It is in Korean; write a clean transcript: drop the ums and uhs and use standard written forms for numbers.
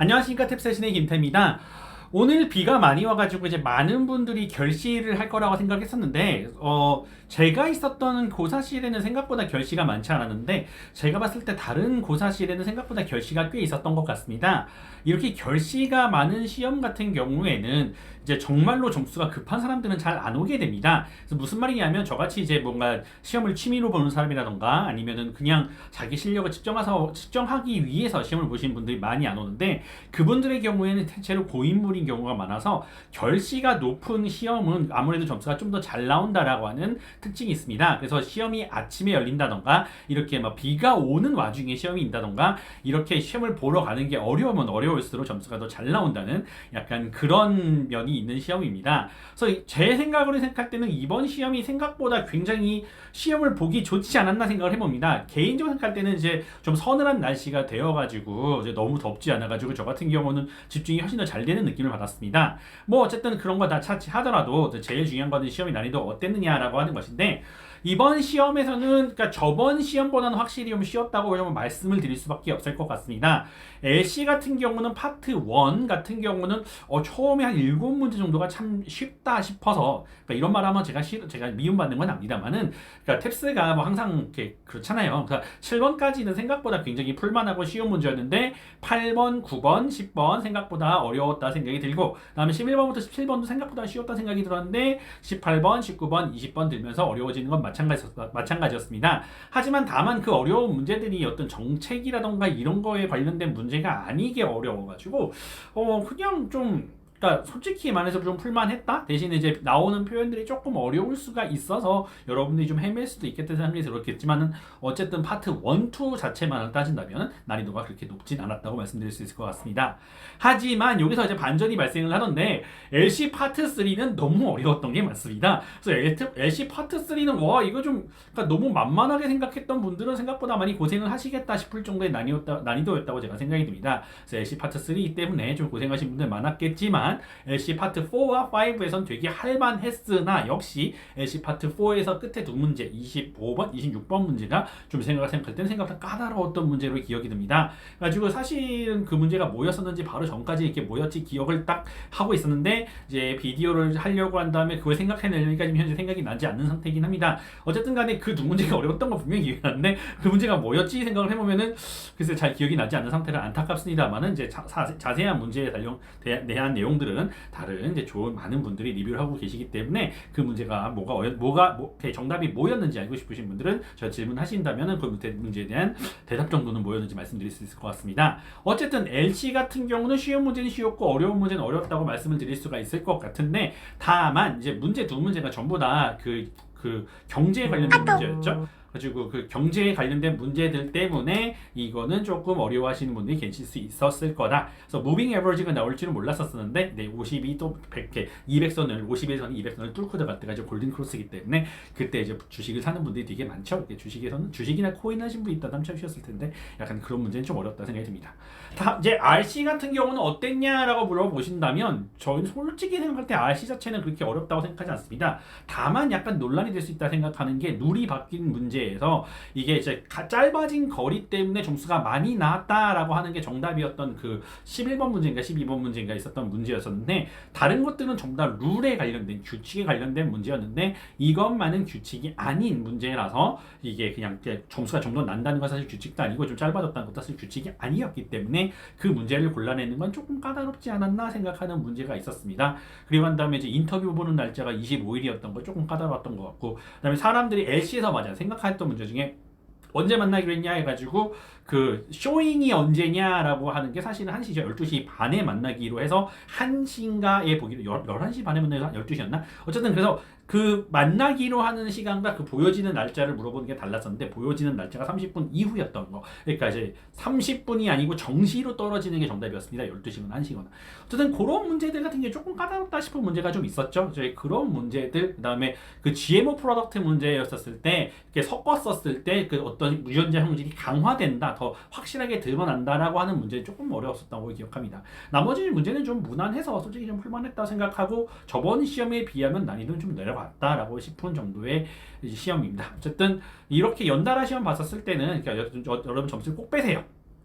안녕하십니까, 탭세신의 김태입니다. 오늘 비가 많이 와가지고 이제 많은 분들이 결시를 할 거라고 생각했었는데, 제가 있었던 고사실에는 생각보다 결시가 많지 않았는데, 제가 봤을 때 다른 고사실에는 생각보다 결시가 꽤 있었던 것 같습니다. 이렇게 결시가 많은 시험 같은 경우에는 이제 정말로 점수가 급한 사람들은 잘 안 오게 됩니다. 그래서 무슨 말이냐면 저같이 이제 뭔가 시험을 취미로 보는 사람이라던가 아니면은 그냥 자기 실력을 측정하기 위해서 시험을 보시는 분들이 많이 안 오는데, 그분들의 경우에는 대체로 고인물인 경우가 많아서 결시가 높은 시험은 아무래도 점수가 좀 더 잘 나온다라고 하는 특징이 있습니다. 그래서 시험이 아침에 열린다던가 이렇게 막 비가 오는 와중에 시험이 있다던가 이렇게 시험을 보러 가는 게 어려우면 어려울수록 점수가 더 잘 나온다는 약간 그런 면이 있는 시험입니다. 그래서 제 생각으로 생각할 때는 이번 시험이 생각보다 굉장히 시험을 보기 좋지 않았나 생각을 해봅니다. 개인적으로 생각할 때는 이제 좀 서늘한 날씨가 되어가지고 이제 너무 덥지 않아가지고 저 같은 경우는 집중이 훨씬 더 잘 되는 느낌을 받았습니다. 뭐 어쨌든 그런 거 다 차치하더라도 제일 중요한 거는 시험의 난이도 어땠느냐라고 하는 것인데, 이번 시험에서는 그러니까 저번 시험보다는 확실히 좀 쉬웠다고 좀 말씀을 드릴 수밖에 없을 것 같습니다. LC 같은 경우는 파트 1 같은 경우는 처음에 한 7문제 정도가 참 쉽다 싶어서, 그러니까 이런 말 하면 제가 미움받는 건 압니다만은, 그러니까 탭스가 뭐 항상 이렇게 그렇잖아요. 그러니까 7번까지는 생각보다 굉장히 풀만하고 쉬운 문제였는데 8번, 9번, 10번 생각보다 어려웠다 생각이 들고, 그다음에 11번부터 17번도 생각보다 쉬웠다 생각이 들었는데 18번, 19번, 20번 들면서 어려워지는 건 마찬가지였습니다. 하지만 다만 그 어려운 문제들이 어떤 정책이라던가 이런 거에 관련된 문제가 아니게 어려워가지고 그냥 좀, 그러니까 솔직히 말해서 좀 풀만했다. 대신에 이제 나오는 표현들이 조금 어려울 수가 있어서 여러분들이 좀 헤맬 수도 있겠다는 생각이 들었겠지만은, 어쨌든 파트 1, 2 자체만을 따진다면 난이도가 그렇게 높진 않았다고 말씀드릴 수 있을 것 같습니다. 하지만 여기서 이제 반전이 발생을 하던데, LC 파트 3는 너무 어려웠던 게 많습니다. 그래서 LC 파트 3는 와 이거 좀, 그러니까 너무 만만하게 생각했던 분들은 생각보다 많이 고생을 하시겠다 싶을 정도의 난이도였다고 제가 생각이 듭니다. 그래서 LC 파트 3 때문에 좀 고생하신 분들 많았겠지만, LC 파트 4와 5에선 되게 할만했으나 역시 LC 파트 4에서 끝에 두 문제 25번, 26번 문제가 좀 생각할 때는 생각보다 까다로웠던 문제로 기억이 듭니다. 그래가지고 사실은 그 문제가 뭐였었는지 바로 전까지 이렇게 뭐였지 기억을 딱 하고 있었는데, 이제 비디오를 하려고 한 다음에 그걸 생각해내려니까 지금 현재 생각이 나지 않는 상태이긴 합니다. 어쨌든 간에 그 두 문제가 어려웠던 건 분명히 기억이 나는데 그 문제가 뭐였지 생각을 해보면은 글쎄 잘 기억이 나지 않는 상태라 안타깝습니다만은, 이제 자세한 문제에 대한 내용들은 다른 이제 좋은 많은 분들이 리뷰를 하고 계시기 때문에 그 문제가 정답이 뭐였는지 알고 싶으신 분들은 저 질문하신다면은 그 문제에 대한 대답 정도는 뭐였는지 말씀드릴 수 있을 것 같습니다. 어쨌든 LC 같은 경우는 쉬운 문제는 쉬웠고 어려운 문제는 어렵다고 말씀을 드릴 수가 있을 것 같은데, 다만 이제 문제 두 문제가 전부 다 그 경제에 관련된 문제였죠. 가지고 그 경제에 관련된 문제들 때문에 이거는 조금 어려워하시는 분들이 계실 수 있었을 거다. 그래서 무빙 에버리지가 나올 줄은 몰랐었는데, 52 또 100개 200선을 51선 200선을 뚫고 들어갈 때가 이제 골든 크로스이기 때문에 그때 이제 주식을 사는 분들이 되게 많죠. 주식에서는 주식이나 코인 하신 분이 있다면 참 쉬웠을 텐데 약간 그런 문제는 좀 어렵다 생각이 듭니다. 이제 RC 같은 경우는 어땠냐라고 물어보신다면, 저는 솔직히 생각할 때 RC 자체는 그렇게 어렵다고 생각하지 않습니다. 다만 약간 논란이 될 수 있다 생각하는 게, 룰이 바뀐 문제에서 이게 이제 짧아진 거리 때문에 점수가 많이 나왔다라고 하는 게 정답이었던 그 11번 문제인가 12번 문제인가 있었던 문제였었는데, 다른 것들은 전부 다 룰에 관련된 규칙에 관련된 문제였는데 이것만은 규칙이 아닌 문제라서 이게 그냥 점수가 좀 더 난다는 건 사실 규칙도 아니고 좀 짧아졌다는 것도 사실 규칙이 아니었기 때문에 그 문제를 골라내는 건 조금 까다롭지 않았나 생각하는 문제가 있었습니다. 그리고 한 다음에 이제 인터뷰 보는 날짜가 25일이었던 거 조금 까다로웠던 것 같고, 그 다음에 사람들이 LC에서 맞아 생각했던 문제 중에 언제 만나기로 했냐 해가지고 그 쇼잉이 언제냐라고 하는 게 사실은 1시죠. 12시 반에 만나기로 해서 1시인가에 보기로 11시 반에 만나서 12시였나? 어쨌든 그래서 그 만나기로 하는 시간과 그 보여지는 날짜를 물어보는 게 달랐었는데, 보여지는 날짜가 30분 이후였던 거. 그러니까 이제 30분이 아니고 정시로 떨어지는 게 정답이었습니다. 12시거나 1시거나. 어쨌든 그런 문제들 같은 게 조금 까다롭다 싶은 문제가 좀 있었죠. 저희 그런 문제들, 그다음에 그 GMO 프로덕트 문제였었을 때 이렇게 섞었었을 때 그 어떤 유전자 형질이 강화된다, 더 확실하게 드러난다라고 하는 문제는 조금 어려웠었다고 기억합니다. 나머지 문제는 좀 무난해서 솔직히 좀 풀만했다고 생각하고, 저번 시험에 비하면 난이도는 좀 내려갔다라고 싶은 정도의 시험입니다. 어쨌든 이렇게 연달아 시험 봤었을 때는 여러분 점수를 꼭 빼세요.